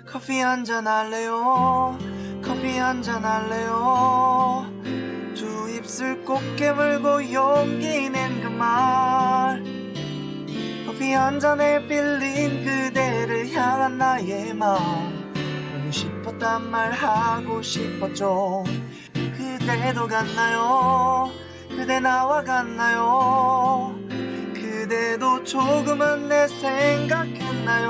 커피 한잔 할래요? 커피 한잔 할래요? 두 입술 꼭 깨물고 용기 낸 그 말, 커피 한 잔에 빌린 그대를 향한 나의 마음, 보고 싶었단 말 하고 싶었죠. 그대도 같나요? 그대 나와 같나요? 그대도 조금은 내 생각했나요?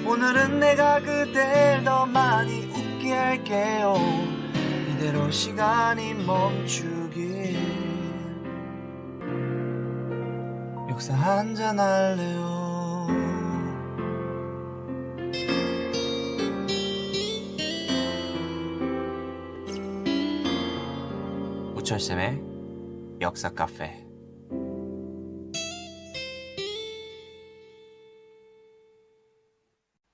오늘은 내가 그댈 더 많이 웃게 할게요. 이대로 시간이 멈추길. 역사 한잔 할래요? 우철쌤의 역사 카페.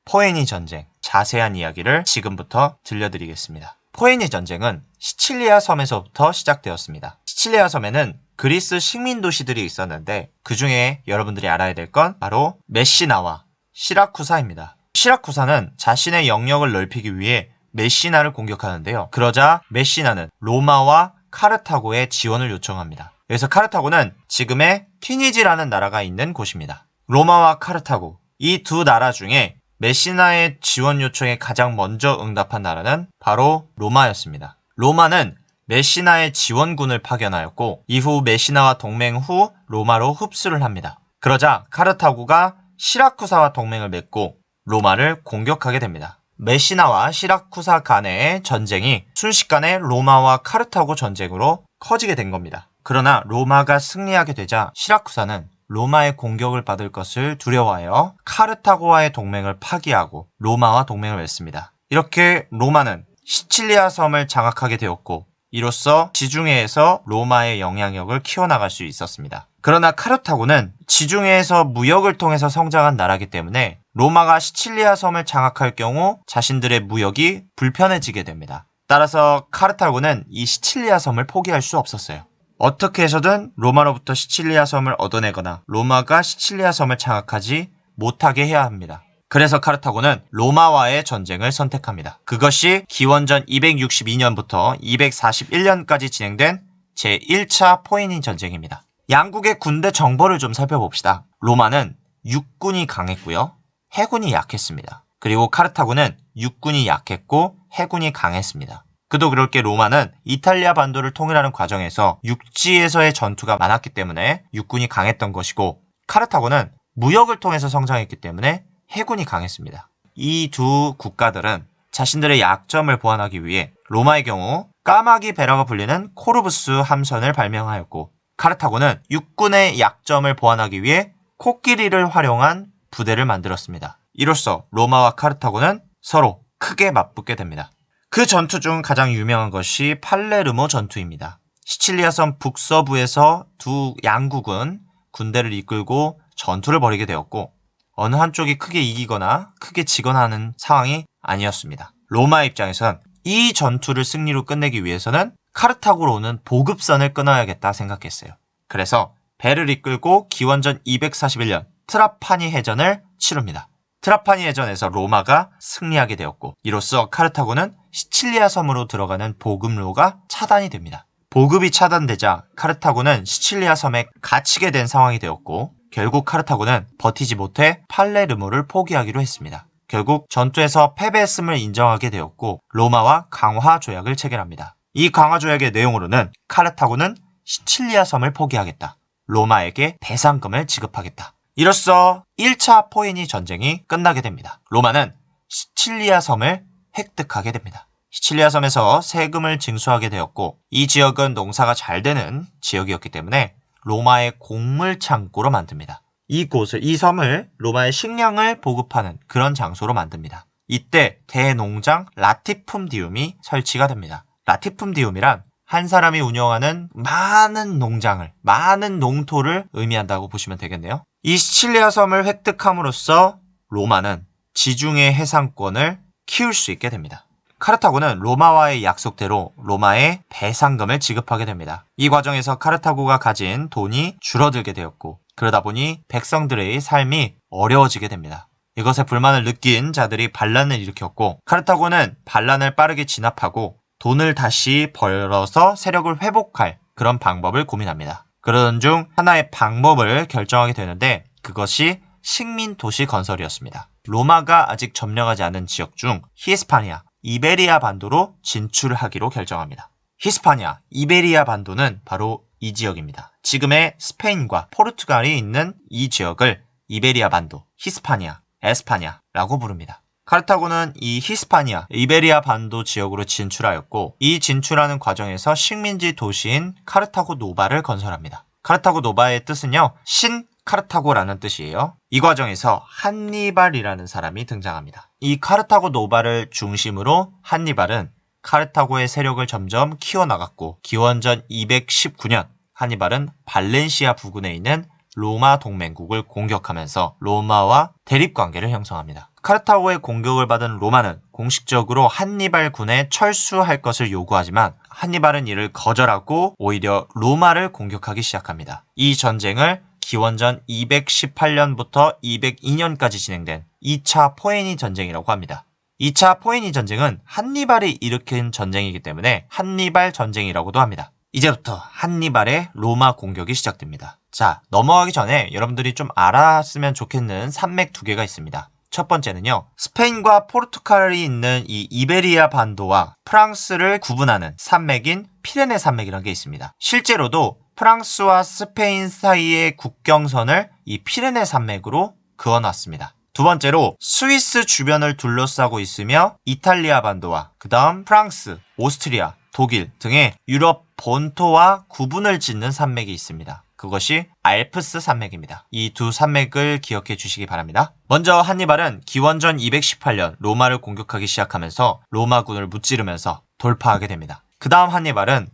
포에니 전쟁, 자세한 이야기를 지금부터 들려드리겠습니다. 포에니 전쟁은 시칠리아 섬에서부터 시작되었습니다. 시칠리아 섬에는 그리스 식민 도시들이 있었는데 그 중에 여러분들이 알아야 될 건 바로 메시나와 시라쿠사입니다. 시라쿠사는 자신의 영역을 넓히기 위해 메시나를 공격하는데요. 그러자 메시나는 로마와 카르타고의 지원을 요청합니다. 그래서 카르타고는 지금의 튀니지라는 나라가 있는 곳입니다. 로마와 카르타고, 이 두 나라 중에 메시나의 지원 요청에 가장 먼저 응답한 나라는 바로 로마였습니다. 로마는 메시나의 지원군을 파견하였고 이후 메시나와 동맹 후 로마로 흡수를 합니다. 그러자 카르타고가 시라쿠사와 동맹을 맺고 로마를 공격하게 됩니다. 메시나와 시라쿠사 간의 전쟁이 순식간에 로마와 카르타고 전쟁으로 커지게 된 겁니다. 그러나 로마가 승리하게 되자 시라쿠사는 로마의 공격을 받을 것을 두려워하여 카르타고와의 동맹을 파기하고 로마와 동맹을 맺습니다. 이렇게 로마는 시칠리아 섬을 장악하게 되었고 이로써 지중해에서 로마의 영향력을 키워나갈 수 있었습니다. 그러나 카르타고는 지중해에서 무역을 통해서 성장한 나라이기 때문에 로마가 시칠리아 섬을 장악할 경우 자신들의 무역이 불편해지게 됩니다. 따라서 카르타고는 이 시칠리아 섬을 포기할 수 없었어요. 어떻게 해서든 로마로부터 시칠리아 섬을 얻어내거나 로마가 시칠리아 섬을 장악하지 못하게 해야 합니다. 그래서 카르타고는 로마와의 전쟁을 선택합니다. 그것이 기원전 262년부터 241년까지 진행된 제1차 포에니 전쟁입니다. 양국의 군대 정보를 좀 살펴봅시다. 로마는 육군이 강했고요. 해군이 약했습니다. 그리고 카르타고는 육군이 약했고 해군이 강했습니다. 그도 그럴 게 로마는 이탈리아 반도를 통일하는 과정에서 육지에서의 전투가 많았기 때문에 육군이 강했던 것이고 카르타고는 무역을 통해서 성장했기 때문에 해군이 강했습니다. 이 두 국가들은 자신들의 약점을 보완하기 위해 로마의 경우 까마귀 배라고 불리는 코르부스 함선을 발명하였고 카르타고는 육군의 약점을 보완하기 위해 코끼리를 활용한 부대를 만들었습니다. 이로써 로마와 카르타고는 서로 크게 맞붙게 됩니다. 그 전투 중 가장 유명한 것이 팔레르모 전투입니다. 시칠리아 섬 북서부에서 두 양국은 군대를 이끌고 전투를 벌이게 되었고 어느 한쪽이 크게 이기거나 크게 지거나 하는 상황이 아니었습니다. 로마 입장에선 이 전투를 승리로 끝내기 위해서는 카르타고로 오는 보급선을 끊어야겠다 생각했어요. 그래서 배를 이끌고 기원전 241년 트라파니 해전을 치릅니다. 트라파니 해전에서 로마가 승리하게 되었고 이로써 카르타고는 시칠리아 섬으로 들어가는 보급로가 차단이 됩니다. 보급이 차단되자 카르타고는 시칠리아 섬에 갇히게 된 상황이 되었고 결국 카르타고는 버티지 못해 팔레르모를 포기하기로 했습니다. 결국 전투에서 패배했음을 인정하게 되었고 로마와 강화 조약을 체결합니다. 이 강화 조약의 내용으로는 카르타고는 시칠리아 섬을 포기하겠다. 로마에게 배상금을 지급하겠다. 이로써 1차 포에니 전쟁이 끝나게 됩니다. 로마는 시칠리아 섬을 획득하게 됩니다. 시칠리아 섬에서 세금을 징수하게 되었고 이 지역은 농사가 잘 되는 지역이었기 때문에 로마의 곡물 창고로 만듭니다. 이 섬을 로마의 식량을 보급하는 그런 장소로 만듭니다. 이때 대농장 라티품디움이 설치가 됩니다. 라티품디움이란 한 사람이 운영하는 많은 농장을, 많은 농토를 의미한다고 보시면 되겠네요. 이 시칠리아 섬을 획득함으로써 로마는 지중해 해상권을 키울 수 있게 됩니다. 카르타고는 로마와의 약속대로 로마에 배상금을 지급하게 됩니다. 이 과정에서 카르타고가 가진 돈이 줄어들게 되었고 그러다 보니 백성들의 삶이 어려워지게 됩니다. 이것에 불만을 느낀 자들이 반란을 일으켰고 카르타고는 반란을 빠르게 진압하고 돈을 다시 벌어서 세력을 회복할 그런 방법을 고민합니다. 그러던 중 하나의 방법을 결정하게 되는데 그것이 식민 도시 건설이었습니다. 로마가 아직 점령하지 않은 지역 중 히스파니아, 이베리아 반도로 진출하기로 결정합니다. 히스파니아, 이베리아 반도는 바로 이 지역입니다. 지금의 스페인과 포르투갈이 있는 이 지역을 이베리아 반도, 히스파니아, 에스파냐라고 부릅니다. 카르타고는 이 히스파니아, 이베리아 반도 지역으로 진출하였고 이 진출하는 과정에서 식민지 도시인 카르타고 노바를 건설합니다. 카르타고 노바의 뜻은요, 신 카르타고라는 뜻이에요. 이 과정에서 한니발이라는 사람이 등장합니다. 이 카르타고 노바를 중심으로 한니발은 카르타고의 세력을 점점 키워나갔고 기원전 219년 한니발은 발렌시아 부근에 있는 로마 동맹국을 공격하면서 로마와 대립관계를 형성합니다. 카르타고의 공격을 받은 로마는 공식적으로 한니발 군에 철수할 것을 요구하지만 한니발은 이를 거절하고 오히려 로마를 공격하기 시작합니다. 이 전쟁을 기원전 218년부터 202년까지 진행된 2차 포에니 전쟁이라고 합니다. 2차 포에니 전쟁은 한니발이 일으킨 전쟁이기 때문에 한니발 전쟁이라고도 합니다. 이제부터 한니발의 로마 공격이 시작됩니다. 자, 넘어가기 전에 여러분들이 좀 알았으면 좋겠는 산맥 두 개가 있습니다. 첫 번째는요, 스페인과 포르투갈이 있는 이 이베리아 반도와 프랑스를 구분하는 산맥인 피레네 산맥이라는 게 있습니다. 실제로도 프랑스와 스페인 사이의 국경선을 이 피레네 산맥으로 그어놨습니다. 두 번째로 스위스 주변을 둘러싸고 있으며 이탈리아 반도와 그 다음 프랑스, 오스트리아, 독일 등의 유럽 본토와 구분을 짓는 산맥이 있습니다. 그것이 알프스 산맥입니다. 이 두 산맥을 기억해 주시기 바랍니다. 먼저 한니발은 기원전 218년 로마를 공격하기 시작하면서 로마군을 무찌르면서 돌파하게 됩니다. 그 다음 한니발은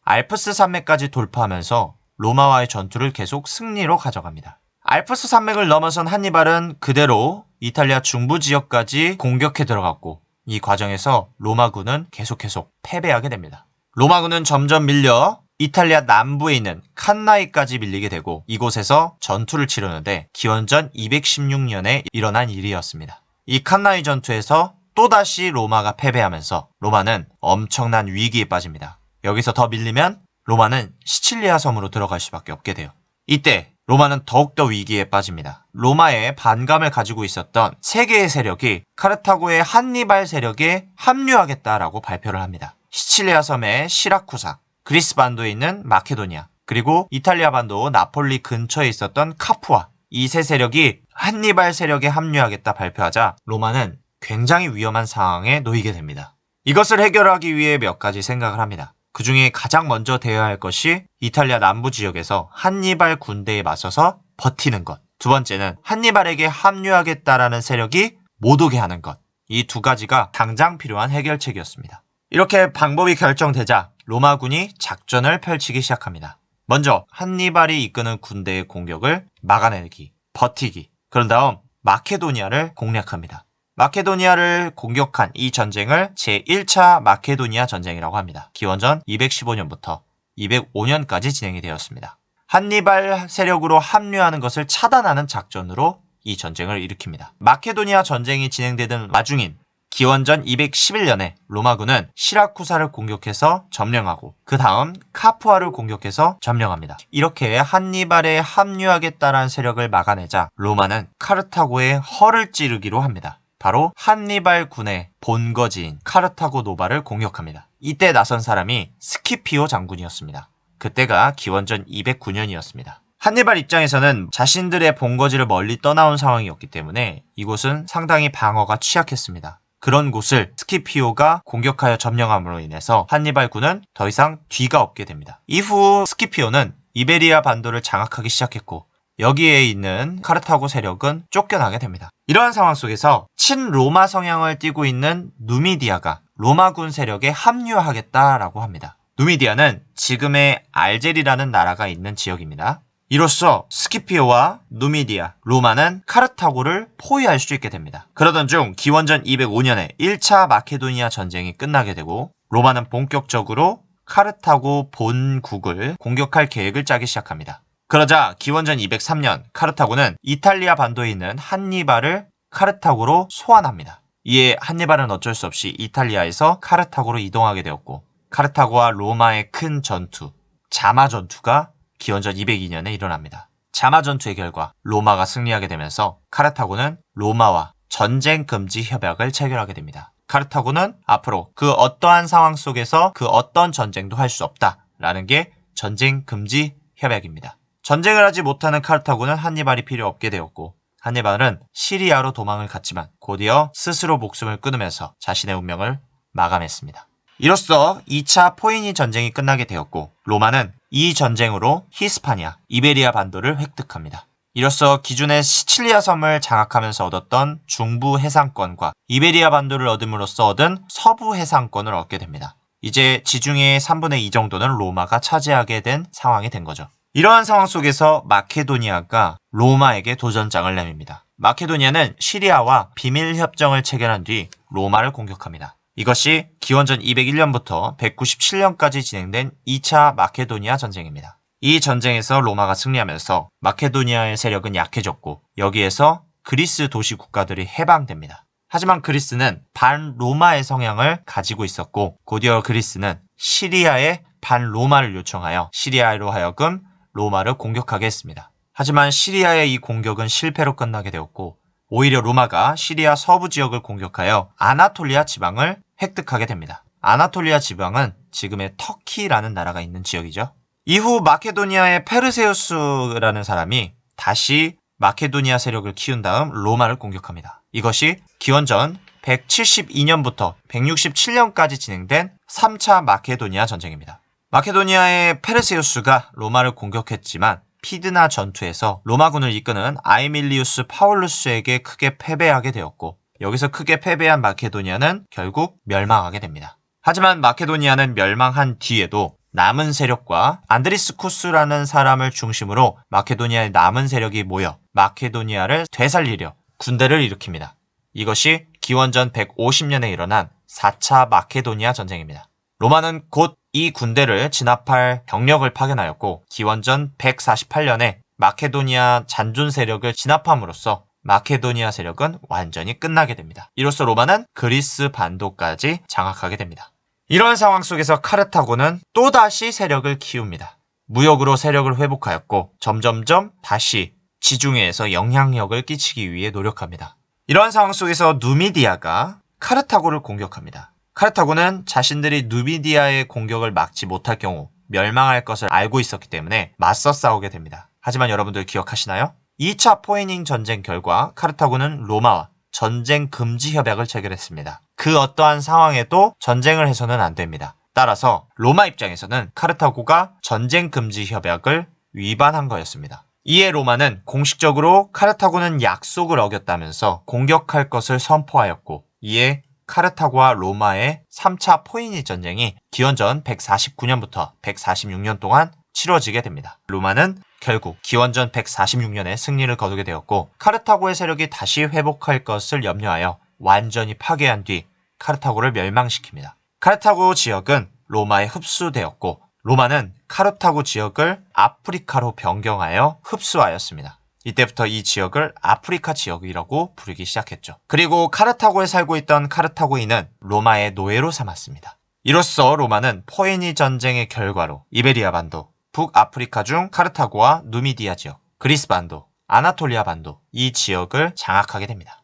알프스 산맥까지 돌파하면서 로마와의 전투를 계속 승리로 가져갑니다. 알프스 산맥을 넘어선 한니발은 그대로 이탈리아 중부 지역까지 공격해 들어갔고 이 과정에서 로마군은 계속 패배하게 됩니다. 로마군은 점점 밀려 이탈리아 남부에 있는 칸나이까지 밀리게 되고 이곳에서 전투를 치르는데 기원전 216년에 일어난 일이었습니다. 이 칸나이 전투에서 또다시 로마가 패배하면서 로마는 엄청난 위기에 빠집니다. 여기서 더 밀리면 로마는 시칠리아 섬으로 들어갈 수밖에 없게 돼요. 이때 로마는 더욱더 위기에 빠집니다. 로마에 반감을 가지고 있었던 세 개의 세력이 카르타고의 한니발 세력에 합류하겠다라고 발표를 합니다. 시칠리아 섬의 시라쿠사, 그리스 반도에 있는 마케도니아, 그리고 이탈리아 반도 나폴리 근처에 있었던 카푸아, 이 세 세력이 한니발 세력에 합류하겠다 발표하자 로마는 굉장히 위험한 상황에 놓이게 됩니다. 이것을 해결하기 위해 몇 가지 생각을 합니다. 그 중에 가장 먼저 되어야 할 것이 이탈리아 남부 지역에서 한니발 군대에 맞서서 버티는 것. 두 번째는 한니발에게 합류하겠다라는 세력이 못 오게 하는 것. 이 두 가지가 당장 필요한 해결책이었습니다. 이렇게 방법이 결정되자 로마군이 작전을 펼치기 시작합니다. 먼저 한니발이 이끄는 군대의 공격을 막아내기, 버티기. 그런 다음 마케도니아를 공략합니다. 마케도니아를 공격한 이 전쟁을 제1차 마케도니아 전쟁이라고 합니다. 기원전 215년부터 205년까지 진행이 되었습니다. 한니발 세력으로 합류하는 것을 차단하는 작전으로 이 전쟁을 일으킵니다. 마케도니아 전쟁이 진행되던 와중인 기원전 211년에 로마군은 시라쿠사를 공격해서 점령하고 그 다음 카푸아를 공격해서 점령합니다. 이렇게 한니발에 합류하겠다는 세력을 막아내자 로마는 카르타고의 허를 찌르기로 합니다. 바로 한니발 군의 본거지인 카르타고 노바를 공격합니다. 이때 나선 사람이 스키피오 장군이었습니다. 그때가 기원전 209년이었습니다. 한니발 입장에서는 자신들의 본거지를 멀리 떠나온 상황이었기 때문에 이곳은 상당히 방어가 취약했습니다. 그런 곳을 스키피오가 공격하여 점령함으로 인해서 한니발 군은 더 이상 뒤가 없게 됩니다. 이후 스키피오는 이베리아 반도를 장악하기 시작했고 여기에 있는 카르타고 세력은 쫓겨나게 됩니다. 이러한 상황 속에서 친로마 성향을 띠고 있는 누미디아가 로마군 세력에 합류하겠다라고 합니다. 누미디아는 지금의 알제리라는 나라가 있는 지역입니다. 이로써 스키피오와 누미디아, 로마는 카르타고를 포위할 수 있게 됩니다. 그러던 중 기원전 205년에 1차 마케도니아 전쟁이 끝나게 되고 로마는 본격적으로 카르타고 본국을 공격할 계획을 짜기 시작합니다. 그러자 기원전 203년 카르타고는 이탈리아 반도에 있는 한니발을 카르타고로 소환합니다. 이에 한니발은 어쩔 수 없이 이탈리아에서 카르타고로 이동하게 되었고 카르타고와 로마의 큰 전투, 자마 전투가 기원전 202년에 일어납니다. 자마 전투의 결과 로마가 승리하게 되면서 카르타고는 로마와 전쟁 금지 협약을 체결하게 됩니다. 카르타고는 앞으로 그 어떠한 상황 속에서 그 어떤 전쟁도 할 수 없다라는 게 전쟁 금지 협약입니다. 전쟁을 하지 못하는 카르타고는 한니발이 필요 없게 되었고 한니발은 시리아로 도망을 갔지만 곧이어 스스로 목숨을 끊으면서 자신의 운명을 마감했습니다. 이로써 2차 포이니 전쟁이 끝나게 되었고 로마는 이 전쟁으로 히스파니아, 이베리아 반도를 획득합니다. 이로써 기존의 시칠리아 섬을 장악하면서 얻었던 중부 해상권과 이베리아 반도를 얻음으로써 얻은 서부 해상권을 얻게 됩니다. 이제 지중해의 3분의 2 정도는 로마가 차지하게 된 상황이 된 거죠. 이러한 상황 속에서 마케도니아가 로마에게 도전장을 내밉니다. 마케도니아는 시리아와 비밀협정을 체결한 뒤 로마를 공격합니다. 이것이 기원전 201년부터 197년까지 진행된 2차 마케도니아 전쟁입니다. 이 전쟁에서 로마가 승리하면서 마케도니아의 세력은 약해졌고 여기에서 그리스 도시 국가들이 해방됩니다. 하지만 그리스는 반로마의 성향을 가지고 있었고 곧이어 그리스는 시리아의 반로마를 요청하여 시리아로 하여금 로마를 공격하게 했습니다. 하지만 시리아의 이 공격은 실패로 끝나게 되었고 오히려 로마가 시리아 서부 지역을 공격하여 아나톨리아 지방을 획득하게 됩니다. 아나톨리아 지방은 지금의 터키라는 나라가 있는 지역이죠. 이후 마케도니아의 페르세우스라는 사람이 다시 마케도니아 세력을 키운 다음 로마를 공격합니다. 이것이 기원전 172년부터 167년까지 진행된 3차 마케도니아 전쟁입니다. 마케도니아의 페르세우스가 로마를 공격했지만 피드나 전투에서 로마군을 이끄는 아이밀리우스 파울루스에게 크게 패배하게 되었고 여기서 크게 패배한 마케도니아는 결국 멸망하게 됩니다. 하지만 마케도니아는 멸망한 뒤에도 남은 세력과 안드리스쿠스라는 사람을 중심으로 마케도니아의 남은 세력이 모여 마케도니아를 되살리려 군대를 일으킵니다. 이것이 기원전 150년에 일어난 4차 마케도니아 전쟁입니다. 로마는 곧 이 군대를 진압할 병력을 파견하였고 기원전 148년에 마케도니아 잔존 세력을 진압함으로써 마케도니아 세력은 완전히 끝나게 됩니다. 이로써 로마는 그리스 반도까지 장악하게 됩니다. 이러한 상황 속에서 카르타고는 또다시 세력을 키웁니다. 무역으로 세력을 회복하였고 점점점 다시 지중해에서 영향력을 끼치기 위해 노력합니다. 이러한 상황 속에서 누미디아가 카르타고를 공격합니다. 카르타고는 자신들이 누미디아의 공격을 막지 못할 경우 멸망할 것을 알고 있었기 때문에 맞서 싸우게 됩니다. 하지만 여러분들 기억하시나요? 2차 포에닝 전쟁 결과 카르타고는 로마와 전쟁 금지 협약을 체결했습니다. 그 어떠한 상황에도 전쟁을 해서는 안 됩니다. 따라서 로마 입장에서는 카르타고가 전쟁 금지 협약을 위반한 거였습니다. 이에 로마는 공식적으로 카르타고는 약속을 어겼다면서 공격할 것을 선포하였고 이에 카르타고와 로마의 3차 포이니 전쟁이 기원전 149년부터 146년 동안 치러지게 됩니다. 로마는 결국 기원전 146년에 승리를 거두게 되었고 카르타고의 세력이 다시 회복할 것을 염려하여 완전히 파괴한 뒤 카르타고를 멸망시킵니다. 카르타고 지역은 로마에 흡수되었고 로마는 카르타고 지역을 아프리카로 변경하여 흡수하였습니다. 이때부터 이 지역을 아프리카 지역이라고 부르기 시작했죠. 그리고 카르타고에 살고 있던 카르타고인은 로마의 노예로 삼았습니다. 이로써 로마는 포에니 전쟁의 결과로 이베리아 반도, 북아프리카 중 카르타고와 누미디아 지역, 그리스 반도, 아나톨리아 반도 이 지역을 장악하게 됩니다.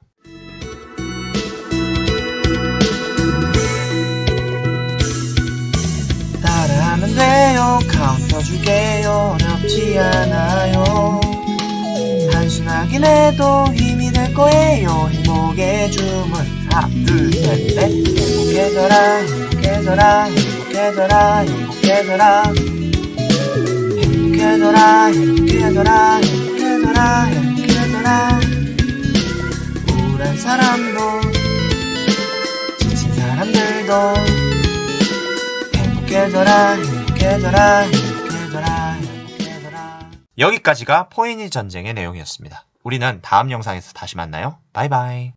따라하면 돼요. 카운터 줄게요. 어렵지 않아요. 단순하긴 해도 힘이 될 거예요. 행복의 주문 하나 둘 셋 넷. 행복해져라 행복해져라 행복해져라 행복해져라 행복해져라 행복해져라 행복해져라 행복해져라. 우울한 사람도 지친 사람들도 행복해져라 행복해져라 행복해져라 행복해져라. 여기까지가 포에니 전쟁의 내용이었습니다. 우리는 다음 영상에서 다시 만나요. 바이바이.